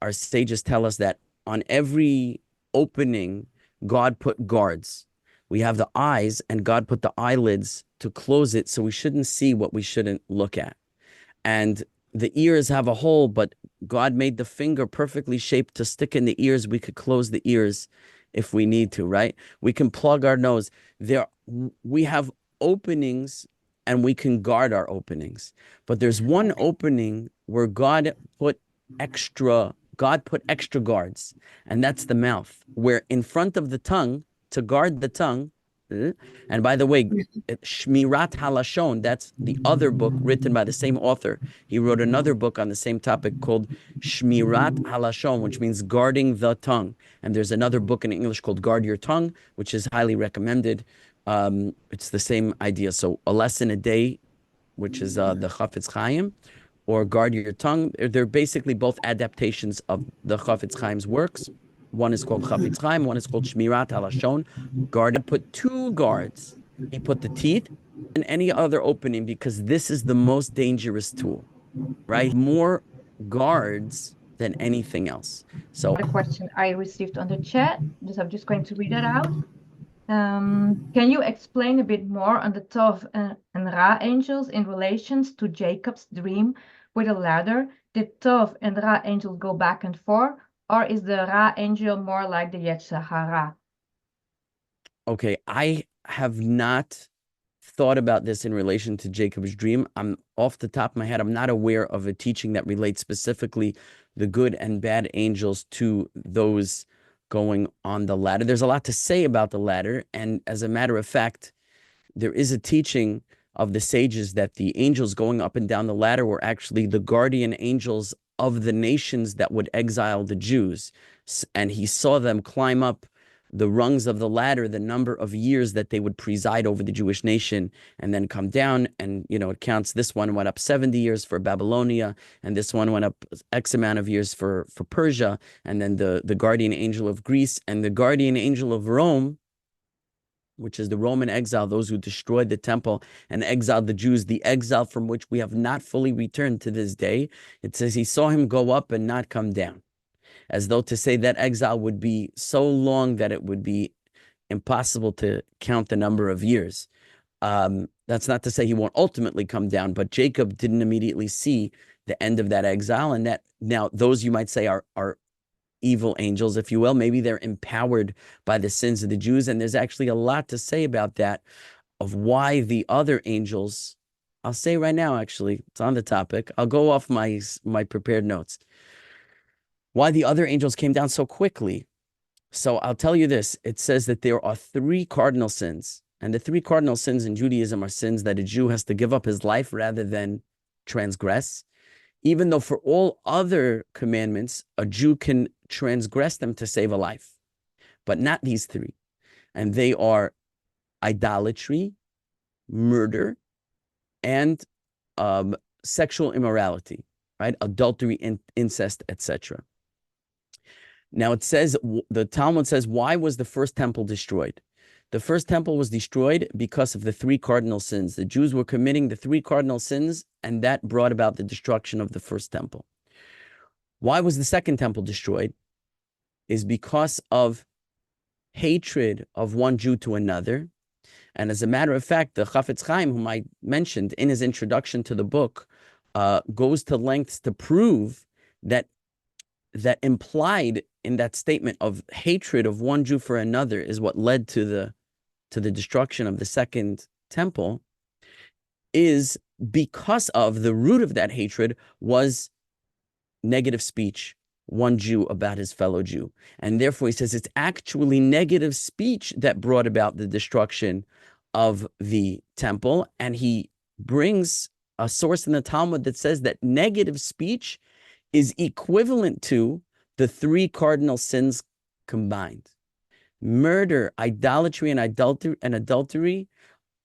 our sages tell us that on every opening, God put guards. We have the eyes, and God put the eyelids to close it, so we shouldn't see what we shouldn't look at. And the ears have a hole, but God made the finger perfectly shaped to stick in the ears. We could close the ears if we need to, right? We can plug our nose. We have openings, and we can guard our openings. But there's one opening where God put extra guards, and that's the mouth, where in front of the tongue, to guard the tongue. And by the way, Shmirat Halashon, that's the other book written by the same author. He wrote another book on the same topic called Shmirat Halashon, which means guarding the tongue. And there's another book in English called Guard Your Tongue, which is highly recommended. It's the same idea. So A Lesson a Day, which is the Chafetz Chaim, or Guard Your Tongue. They're basically both adaptations of the Chafetz Chaim's works. One is called Chafetz Chaim, one is called Shmirat Halashon. God put two guards. He put the teeth and any other opening because this is the most dangerous tool, right? More guards than anything else. So the question I received on the chat, I'm just going to read it out. Can you explain a bit more on the Tov and Ra angels in relations to Jacob's dream with a ladder? Did Tov and Ra angels go back and forth? Or is the Ra angel more like the Yetzer Hara? Okay, I have not thought about this in relation to Jacob's dream. I'm off the top of my head, I'm not aware of a teaching that relates specifically the good and bad angels to those going on the ladder. There's a lot to say about the ladder. And as a matter of fact, there is a teaching of the sages that the angels going up and down the ladder were actually the guardian angels of the nations that would exile the Jews. And he saw them climb up the rungs of the ladder, the number of years that they would preside over the Jewish nation and then come down. And, it counts. This one went up 70 years for Babylonia, and this one went up X amount of years for Persia, and then the guardian angel of Greece and the guardian angel of Rome, which is the Roman exile, those who destroyed the temple and exiled the Jews, the exile from which we have not fully returned to this day. It says he saw him go up and not come down, as though to say that exile would be so long that it would be impossible to count the number of years. That's not to say he won't ultimately come down, but Jacob didn't immediately see the end of that exile. And that now those you might say are evil angels, if you will. Maybe they're empowered by the sins of the Jews. And there's actually a lot to say about that, of why the other angels, I'll say right now, actually, it's on the topic. I'll go off my prepared notes. Why the other angels came down so quickly. So I'll tell you this. It says that there are 3 cardinal sins. And the 3 cardinal sins in Judaism are sins that a Jew has to give up his life rather than transgress. Even though for all other commandments, a Jew can transgress them to save a life, but not these 3. And they are idolatry, murder, and sexual immorality, right? Adultery, incest, etc. Now it says, the Talmud says, why was the first temple destroyed? The first temple was destroyed because of the 3 cardinal sins. The Jews were committing the 3 cardinal sins, and that brought about the destruction of the first temple. Why was the second temple destroyed? Is because of hatred of one Jew to another. And as a matter of fact, the Chafetz Chaim, whom I mentioned in his introduction to the book, goes to lengths to prove that implied in that statement of hatred of one Jew for another is what led to the destruction of the second temple, is because of the root of that hatred was negative speech, one Jew about his fellow Jew. And therefore he says it's actually negative speech that brought about the destruction of the temple. And he brings a source in the Talmud that says that negative speech is equivalent to the 3 cardinal sins combined. Murder, idolatry, and adultery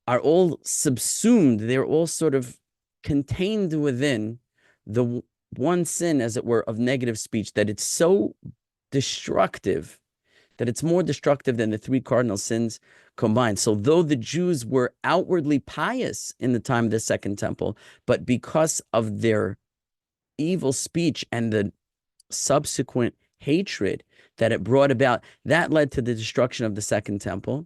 are all subsumed. They're all sort of contained within the one sin, as it were, of negative speech, that it's so destructive, that it's more destructive than the 3 cardinal sins combined. So though the Jews were outwardly pious in the time of the second temple, but because of their evil speech and the subsequent hatred that it brought about, that led to the destruction of the second temple.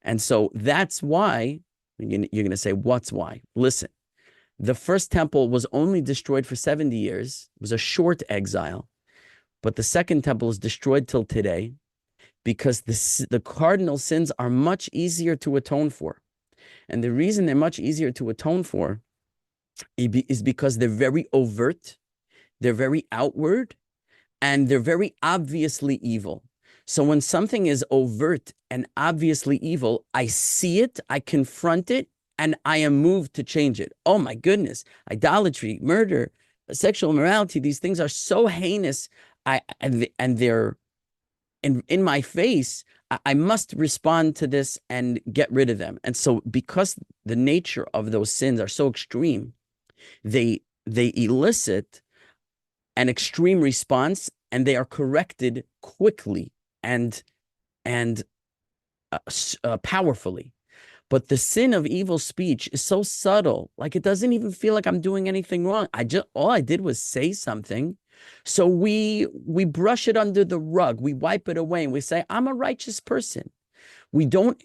And so that's why, you're going to say, what's why? Listen, the first temple was only destroyed for 70 years. It was a short exile. But the second temple is destroyed till today because the cardinal sins are much easier to atone for. And the reason they're much easier to atone for is because they're very overt, they're very outward, and they're very obviously evil. So when something is overt and obviously evil, I see it, I confront it, and I am moved to change it. Oh my goodness, idolatry, murder, sexual immorality, these things are so heinous, and they're in my face. I must respond to this and get rid of them. And so because the nature of those sins are so extreme, they elicit an extreme response, and they are corrected quickly and powerfully. But the sin of evil speech is so subtle, like it doesn't even feel like I'm doing anything wrong. All I did was say something. So we brush it under the rug, we wipe it away, and we say, I'm a righteous person. We don't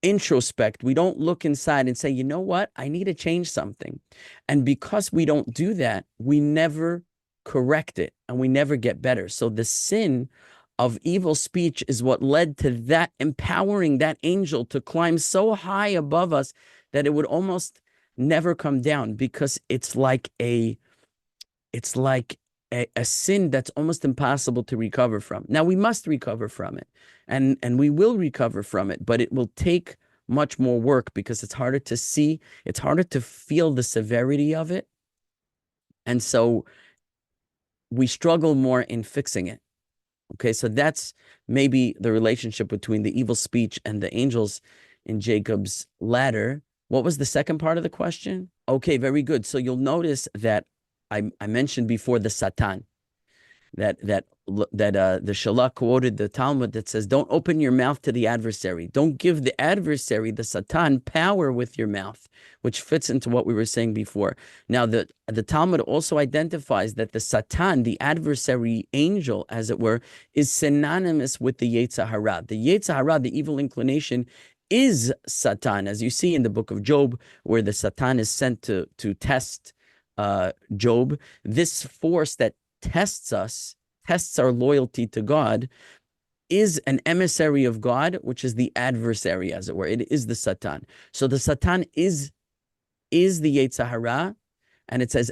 introspect, we don't look inside and say, you know what, I need to change something. And because we don't do that, we never correct it and we never get better. So the sin of evil speech is what led to that, empowering that angel to climb so high above us that it would almost never come down, because it's like a sin that's almost impossible to recover from. Now we must recover from it, and we will recover from it, but it will take much more work because it's harder to see, it's harder to feel the severity of it. And so we struggle more in fixing it. Okay, so that's maybe the relationship between the evil speech and the angels in Jacob's ladder. What was the second part of the question? Okay, very good. So you'll notice that I mentioned before the Satan, that the Shalah quoted the Talmud that says, "Don't open your mouth to the adversary. Don't give the adversary, the Satan, power with your mouth," which fits into what we were saying before. Now, the Talmud also identifies that the Satan, the adversary angel, as it were, is synonymous with the Yetzer Hara. The Yetzer Hara, the evil inclination, is Satan, as you see in the book of Job, where the Satan is sent to test Job. This force that tests us, tests our loyalty to God, is an emissary of God, which is the adversary, as it were. It is the Satan. So the Satan is the Yetzer Hara, and it says,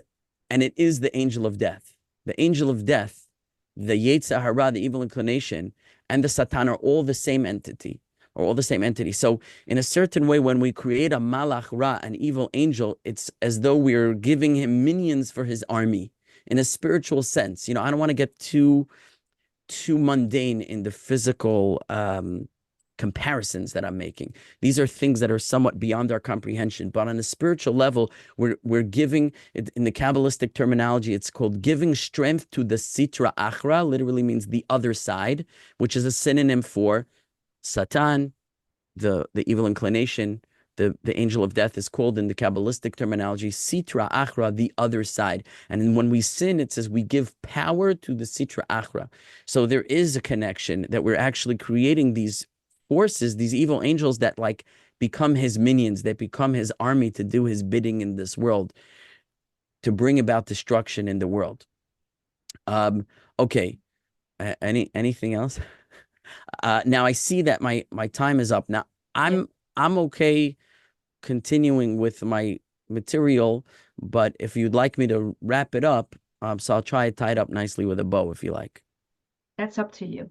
and it is the angel of death. The angel of death, the Yetzer Hara, the evil inclination, and the Satan are all the same entity, or all the same entity. So in a certain way, when we create a Malach Ra, an evil angel, it's as though we're giving him minions for his army in a spiritual sense. I don't want to get too mundane in the physical comparisons that I'm making. These are things that are somewhat beyond our comprehension. But on a spiritual level, we're giving, in the Kabbalistic terminology, it's called giving strength to the Sitra Achra, literally means the other side, which is a synonym for Satan, the evil inclination. The angel of death is called in the Kabbalistic terminology Sitra Achra, the other side. And when we sin, it says we give power to the Sitra Achra. So there is a connection that we're actually creating these forces, these evil angels that become his minions, that become his army to do his bidding in this world, to bring about destruction in the world. Okay. Anything else? Now I see that my time is up. Now Yes, I'm okay continuing with my material, but if you'd like me to wrap it up, so I'll try to tie it up nicely with a bow if you like. that's up to you.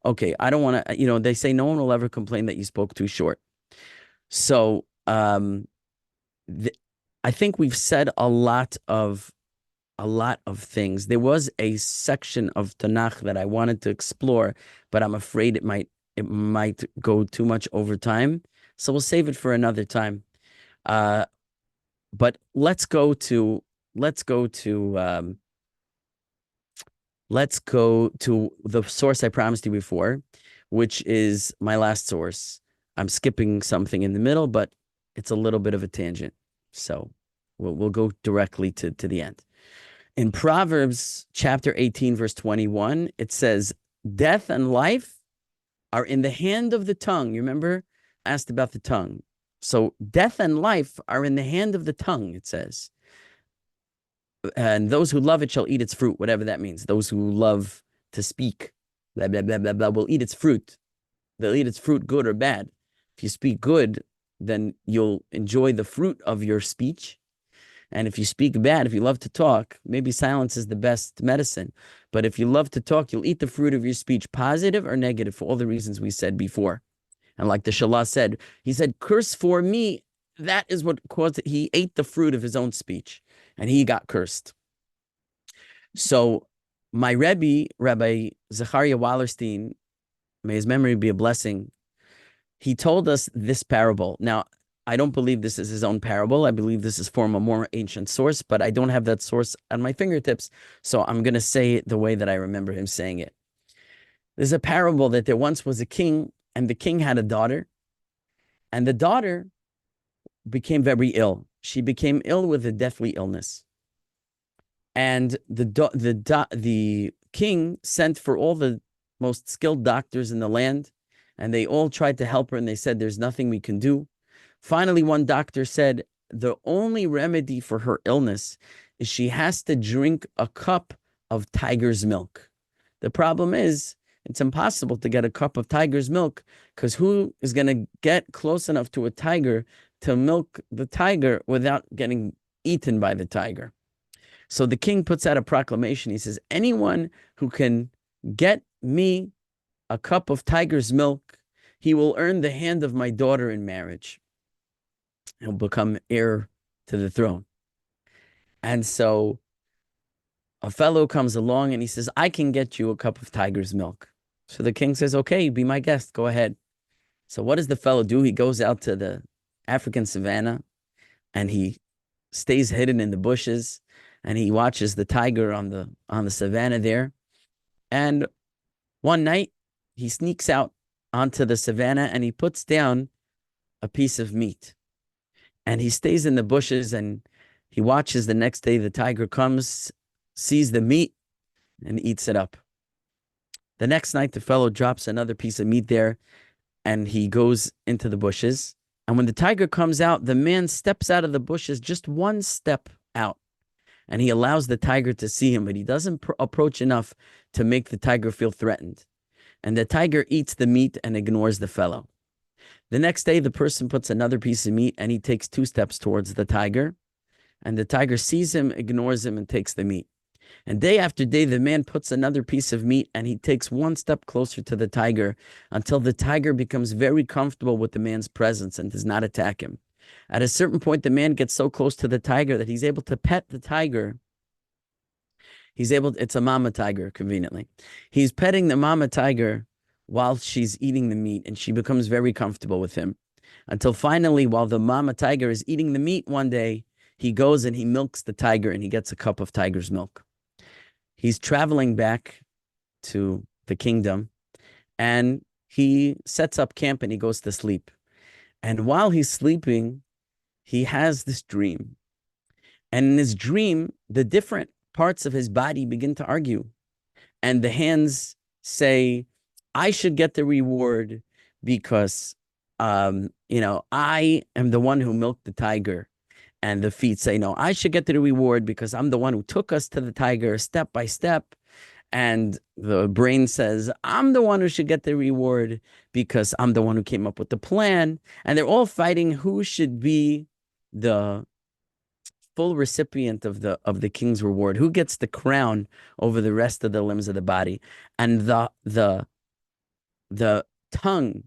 Okay, I don't want to, they say no one will ever complain that you spoke too short. So, I think we've said a lot of things. There was a section of Tanakh that I wanted to explore, but I'm afraid it might go too much over time. So we'll save it for another time. Uh, but let's go to the source I promised you before, which is my last source. I'm skipping something in the middle, but it's a little bit of a tangent. So we'll go directly to the end. In Proverbs chapter 18, verse 21, it says, "Death and life are in the hand of the tongue." You remember? I asked about the tongue. So death and life are in the hand of the tongue, it says. And those who love it shall eat its fruit, whatever that means. Those who love to speak, blah, blah, blah, blah, blah, will eat its fruit. They'll eat its fruit, good or bad. If you speak good, then you'll enjoy the fruit of your speech. And if you speak bad, if you love to talk, maybe silence is the best medicine. But if you love to talk, you'll eat the fruit of your speech, positive or negative, for all the reasons we said before. And like the Shalah said, he said, "Curse for me." That is what caused it. He ate the fruit of his own speech, and he got cursed. So my Rebbe, Rabbi Zechariah Wallerstein, may his memory be a blessing, he told us this parable. Now, I don't believe this is his own parable. I believe this is from a more ancient source, but I don't have that source at my fingertips. So I'm going to say it the way that I remember him saying it. There's a parable that there once was a king, and the king had a daughter, and the daughter became very ill. She became ill with a deathly illness. And the king sent for all the most skilled doctors in the land, and they all tried to help her, and they said, "There's nothing we can do." Finally, one doctor said, "The only remedy for her illness is she has to drink a cup of tiger's milk." The problem is, it's impossible to get a cup of tiger's milk, because who is going to get close enough to a tiger to milk the tiger without getting eaten by the tiger? So the king puts out a proclamation. He says, "Anyone who can get me a cup of tiger's milk, he will earn the hand of my daughter in marriage. He'll become heir to the throne." And so a fellow comes along and he says, I can get you a cup of tiger's milk. So the king says, okay, be my guest. Go ahead. So what does the fellow do? He goes out to the African savannah and he stays hidden in the bushes and he watches the tiger on the savannah there. And one night he sneaks out onto the savannah and he puts down a piece of meat. And he stays in the bushes and he watches the next day the tiger comes, sees the meat, and eats it up. The next night, the fellow drops another piece of meat there and he goes into the bushes. And when the tiger comes out, the man steps out of the bushes just one step out. And he allows the tiger to see him, but he doesn't approach enough to make the tiger feel threatened. And the tiger eats the meat and ignores the fellow. The next day, the person puts another piece of meat and he takes 2 steps towards the tiger. And the tiger sees him, ignores him, and takes the meat. And day after day, the man puts another piece of meat and he takes 1 step closer to the tiger until the tiger becomes very comfortable with the man's presence and does not attack him. At a certain point, the man gets so close to the tiger that he's able to pet the tiger. It's a mama tiger, conveniently. He's petting the mama tiger while she's eating the meat, and she becomes very comfortable with him. Until finally, while the mama tiger is eating the meat one day, he goes and he milks the tiger and he gets a cup of tiger's milk. He's traveling back to the kingdom and he sets up camp and he goes to sleep. And while he's sleeping, he has this dream. And in his dream, the different parts of his body begin to argue. And the hands say, I should get the reward because, I am the one who milked the tiger. And the feet say, no, I should get the reward because I'm the one who took us to the tiger step by step. And the brain says, I'm the one who should get the reward because I'm the one who came up with the plan. And they're all fighting who should be the full recipient of the king's reward, who gets the crown over the rest of the limbs of the body. And the tongue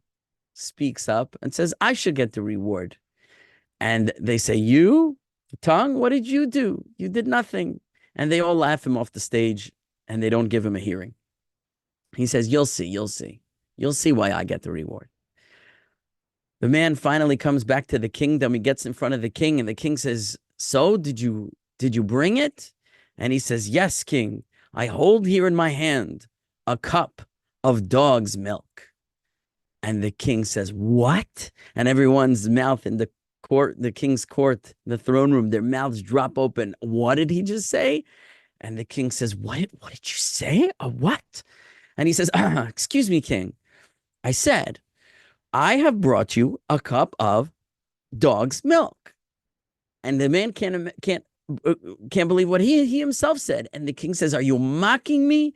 speaks up and says, I should get the reward. And they say, you, the tongue, what did you do? You did nothing. And they all laugh him off the stage and they don't give him a hearing. He says, you'll see. You'll see why I get the reward. The man finally comes back to the kingdom. He gets in front of the king and the king says, so did you bring it? And he says, yes, king. I hold here in my hand a cup of dog's milk. And the king says, what? And everyone's mouth in the court, the king's court, the throne room, their mouths drop open. What did he just say? And the king says, what did you say? A what? And he says, excuse me, king. I said, I have brought you a cup of dog's milk. And the man can't believe what he himself said. And the king says, are you mocking me?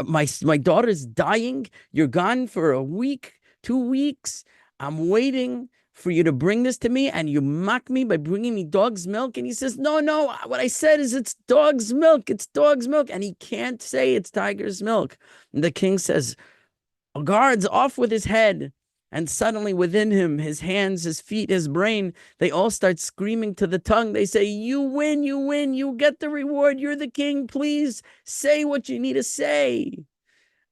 My daughter's dying. You're gone for a week, 2 weeks. I'm waiting for you to bring this to me, and you mock me by bringing me dog's milk. And he says, no, what I said is it's dog's milk. It's dog's milk. And he can't say it's tiger's milk. And the king says, guards, off with his head. And suddenly within him, his hands, his feet, his brain, they all start screaming to the tongue. They say, you win, you get the reward. You're the king. Please say what you need to say.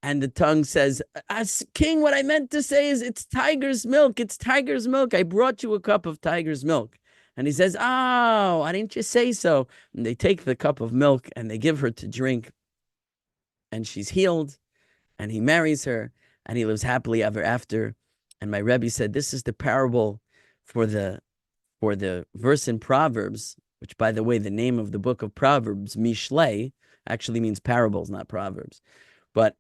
And the tongue says, as king, what I meant to say is it's tiger's milk. It's tiger's milk. I brought you a cup of tiger's milk. And he says, oh, why didn't you say so? And they take the cup of milk and they give her to drink. And she's healed. And he marries her. And he lives happily ever after. And my Rebbe said, this is the parable for the verse in Proverbs, which, by the way, the name of the book of Proverbs, Mishlei, actually means parables, not Proverbs. But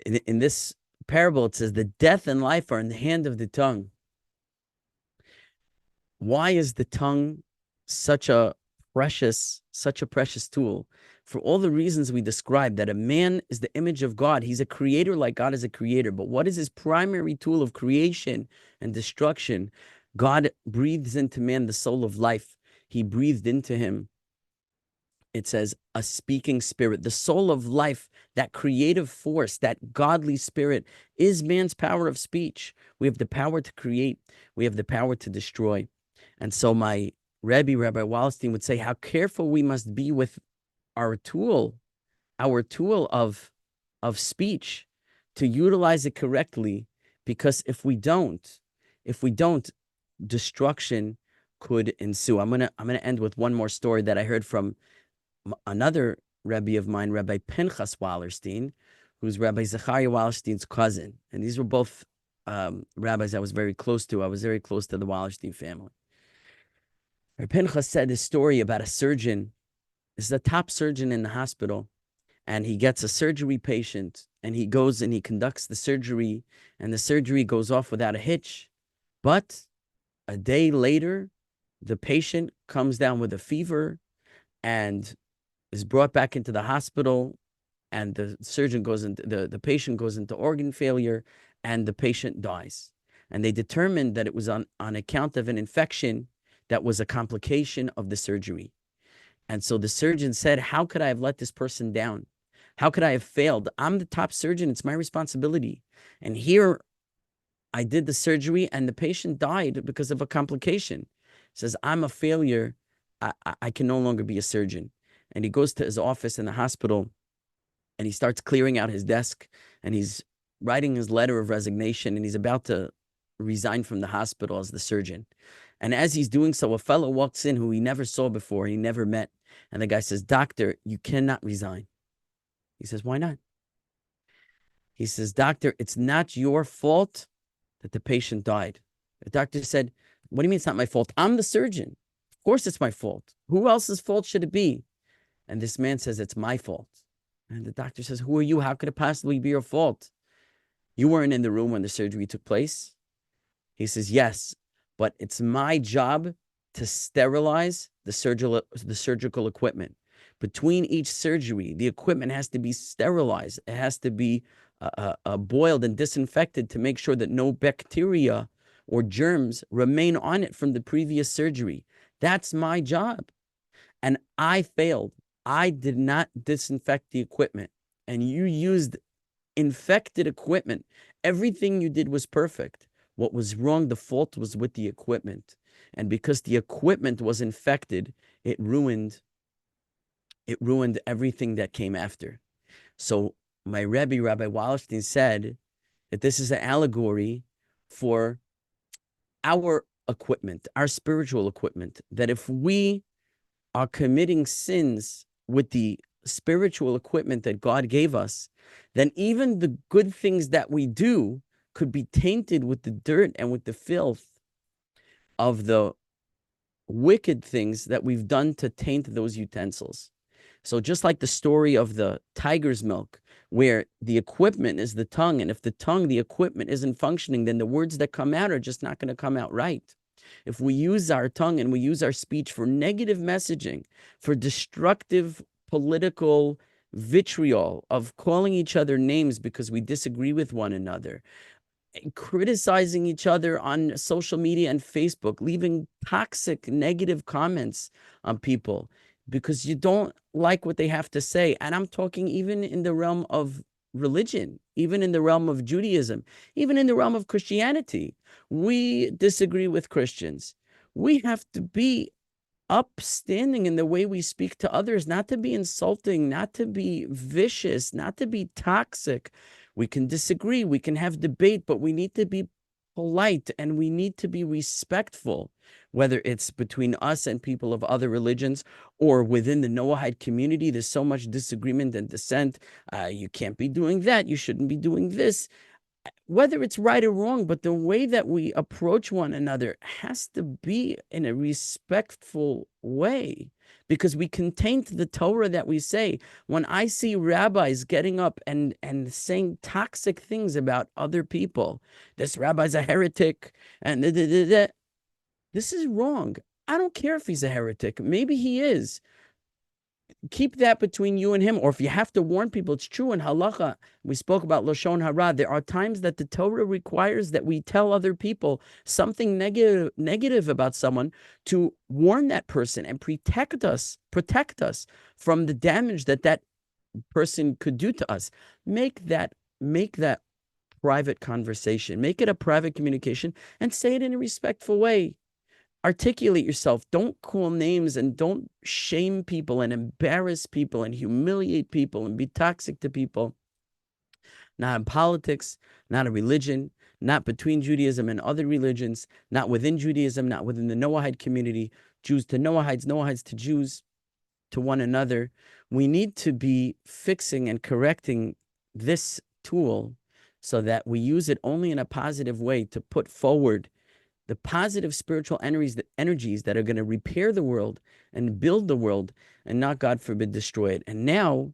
in this parable, it says the death and life are in the hand of the tongue. Why is the tongue such a precious tool? For all the reasons we described, that a man is the image of God. He's a creator like God is a creator. But what is his primary tool of creation and destruction? God breathes into man the soul of life. He breathed into him, it says, a speaking spirit. The soul of life, that creative force, that godly spirit is man's power of speech. We have the power to create. We have the power to destroy. And so my Rabbi Wallerstein would say how careful we must be with our tool, our tool of speech, to utilize it correctly, because if we don't, destruction could ensue. I'm gonna end with one more story that I heard from another Rebbe of mine, Rabbi Pinchas Wallerstein, who's Rabbi Zechariah Wallerstein's cousin. And these were both rabbis I was very close to. I was very close to the Wallerstein family. Rabbi Pinchas said this story about a surgeon. This is the top surgeon in the hospital, and he gets a surgery patient, and he goes and he conducts the surgery, and the surgery goes off without a hitch. But a day later, the patient comes down with a fever and is brought back into the hospital, and the surgeon goes into the patient goes into organ failure, and the patient dies. And they determined that it was on account of an infection that was a complication of the surgery. And so the surgeon said, how could I have let this person down? How could I have failed? I'm the top surgeon. It's my responsibility. And here I did the surgery and the patient died because of a complication. He says, I'm a failure. I can no longer be a surgeon. And he goes to his office in the hospital and he starts clearing out his desk and he's writing his letter of resignation, and he's about to resign from the hospital as the surgeon. And as he's doing so, a fellow walks in who he never saw before, he never met. And the guy says, Doctor, you cannot resign. He says, why not? He says, Doctor, it's not your fault that the patient died. The doctor said, what do you mean it's not my fault? I'm the surgeon. Of course it's my fault. Who else's fault should it be? And this man says, it's my fault. And the doctor says, who are you? How could it possibly be your fault? You weren't in the room when the surgery took place. He says, yes, but it's my job to sterilize the surgical equipment. Between each surgery, the equipment has to be sterilized. It has to be boiled and disinfected to make sure that no bacteria or germs remain on it from the previous surgery. That's my job. And I failed. I did not disinfect the equipment. And you used infected equipment. Everything you did was perfect. What was wrong, the fault was with the equipment. And because the equipment was infected, it ruined everything that came after. So my Rebbe, Rabbi Wallerstein, said that this is an allegory for our equipment, our spiritual equipment, that if we are committing sins with the spiritual equipment that God gave us, then even the good things that we do could be tainted with the dirt and with the filth of the wicked things that we've done to taint those utensils. So just like the story of the tiger's milk, where the equipment is the tongue, and if the equipment isn't functioning, then the words that come out are just not going to come out right. If we use our tongue and we use our speech for negative messaging, for destructive political vitriol of calling each other names because we disagree with one another, criticizing each other on social media and Facebook, leaving toxic, negative comments on people because you don't like what they have to say. And I'm talking even in the realm of religion, even in the realm of Judaism, even in the realm of Christianity. We disagree with Christians. We have to be upstanding in the way we speak to others, not to be insulting, not to be vicious, not to be toxic. We can disagree, we can have debate, but we need to be polite and we need to be respectful, whether it's between us and people of other religions or within the Noahide community. There's so much disagreement and dissent. You can't be doing that. You shouldn't be doing this. Whether it's right or wrong, but the way that we approach one another has to be in a respectful way, because we can taint the Torah that we say. When I see rabbis getting up and saying toxic things about other people, this rabbi's a heretic, and this is wrong. I don't care if he's a heretic. Maybe he is. Keep that between you and him. Or if you have to warn people, it's true in halacha. We spoke about Lashon Hara. There are times that the Torah requires that we tell other people something negative about someone to warn that person and protect us from the damage that person could do to us. Make that private conversation. Make it a private communication and say it in a respectful way. articulate yourself. Don't call names and don't shame people and embarrass people and humiliate people and be toxic to people. Not in politics, not in religion, not between Judaism and other religions, not within Judaism, not within the Noahide community, Jews to Noahides, Noahides to Jews, to one another. We need to be fixing and correcting this tool so that we use it only in a positive way to put forward the positive spiritual energies that are going to repair the world and build the world and not, God forbid, destroy it. And now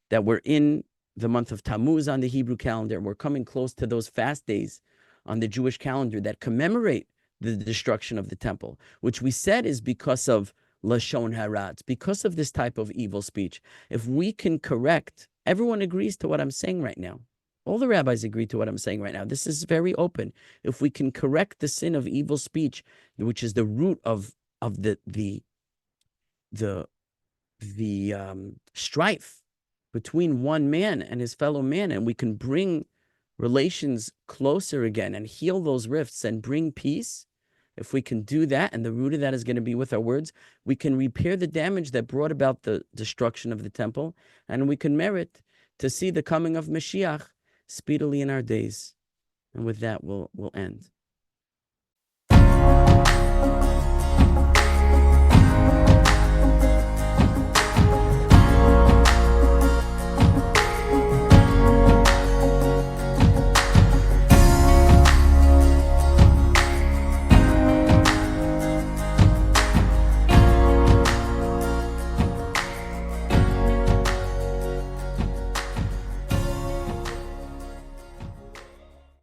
that we're in the month of Tammuz on the Hebrew calendar, and we're coming close to those fast days on the Jewish calendar that commemorate the destruction of the temple, which we said is because of Lashon Hara, it's because of this type of evil speech. If we can correct, everyone agrees to what I'm saying right now. All the rabbis agree to what I'm saying right now. This is very open. If we can correct the sin of evil speech, which is the root of the strife between one man and his fellow man, and we can bring relations closer again and heal those rifts and bring peace, if we can do that, and the root of that is going to be with our words, we can repair the damage that brought about the destruction of the temple, and we can merit to see the coming of Mashiach speedily in our days. And with that, we'll end.